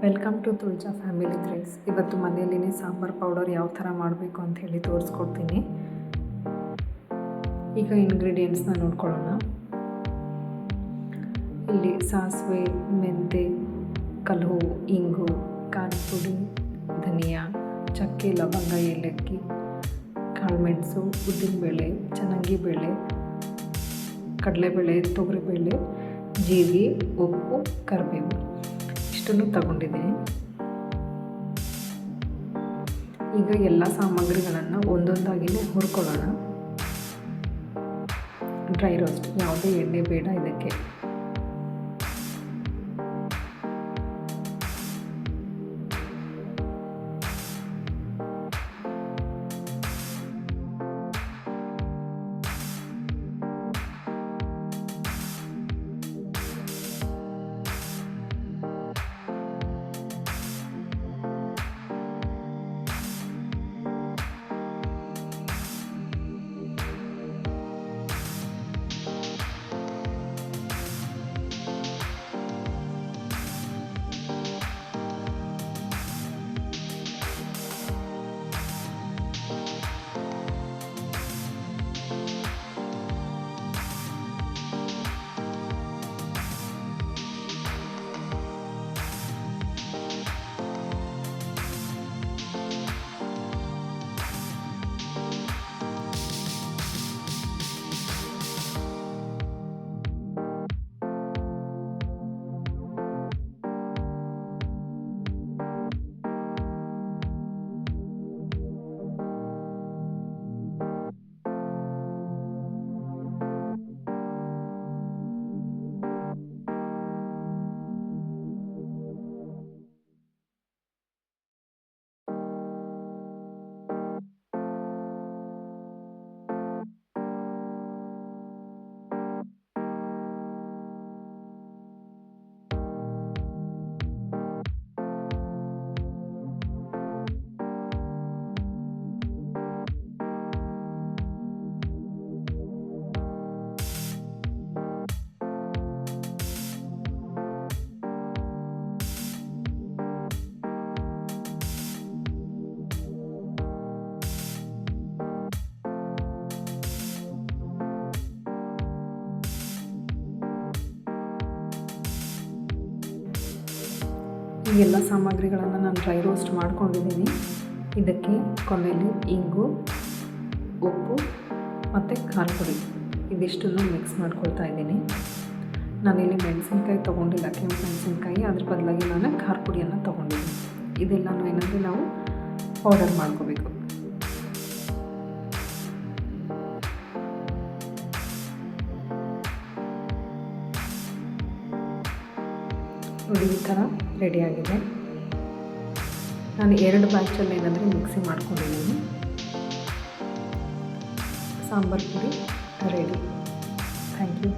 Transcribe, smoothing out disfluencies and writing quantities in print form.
Welcome to Tulaja family threads. ಇವತ್ತು ಮನೆಯಲ್ಲಿನೇ sambar powder ಯಾವ ಥರ ಮಾಡಬೇಕು ಅಂತ ಹೇಳಿ ತೋರಿಸ್ಕೊಡ್ತೀನಿ. ಈಗ ಇಂಗ್ರೀಡಿಯೆಂಟ್ಸ್ನ ನೋಡ್ಕೊಳ್ಳೋಣ. ಇಲ್ಲಿ ಸಾಸಿವೆ, ಮೆಂತೆ, ಕಲ್ಲು, ಇಂಗು, ಖಾರದ ಪುಡಿ, ಧನಿಯಾ, ಚಕ್ಕೆ, ಲವಂಗ, ಏಲಕ್ಕಿ, ಕಾಳುಮೆಣಸು, ಉದ್ದಿನಬೇಳೆ, ಚೆನ್ನಾಗಿಬೇಳೆ, ಕಡಲೆಬೇಳೆ, ತೊಗರಿಬೇಳೆ, ಜೀರಿಗೆ, ಉಪ್ಪು, ಕರಿಬೇವು ಇಷ್ಟನ್ನು ತಗೊಂಡಿದ್ದೀನಿ. ಈಗ ಎಲ್ಲ ಸಾಮಗ್ರಿಗಳನ್ನು ಒಂದೊಂದಾಗಿಯೇ ಹುರ್ಕೊಳ್ಳೋಣ. ಡ್ರೈ ರೋಸ್ಟ್, ಯಾವುದೇ ಎಣ್ಣೆ ಬೇಡ ಇದಕ್ಕೆ. ಈ ಎಲ್ಲ ಸಾಮಗ್ರಿಗಳನ್ನು ನಾನು ಡ್ರೈ ರೋಸ್ಟ್ ಮಾಡ್ಕೊಂಡಿದ್ದೀನಿ. ಇದಕ್ಕೆ ಕೊನೆಯಲ್ಲಿ ಇಂಗು, ಉಪ್ಪು ಮತ್ತು ಖಾರ ಪುಡಿ ಇದಿಷ್ಟನ್ನು ಮಿಕ್ಸ್ ಮಾಡ್ಕೊಳ್ತಾ ಇದ್ದೀನಿ. ನಾನಿಲ್ಲಿ ಮೆಣಸಿನ್ಕಾಯಿ ತೊಗೊಂಡಿಲ್ಲ, ಕೆಂಪು ಮೆಣಸಿನ್ಕಾಯಿ, ಅದ್ರ ಬದಲಾಗಿ ನಾನು ಖಾರ ಪುಡಿಯನ್ನು ತೊಗೊಂಡಿದ್ದೀನಿ. ಇದೆಲ್ಲನೂ ಏನಂದರೆ ನಾವು ಪೌಡರ್ ಮಾಡ್ಕೋಬೇಕು. ನೋಡಿ, ಈ ಥರ ರೆಡಿಯಾಗಿದೆ. ನಾನು 2 ಬ್ಯಾಚಲ್ಲಿ ಏನಂದರೆ ಮಿಕ್ಸಿ ಮಾಡ್ಕೊಂಡಿದ್ದೀನಿ. ಸಾಂಬಾರು ಪುಡಿ ರೆಡಿ. Thank you.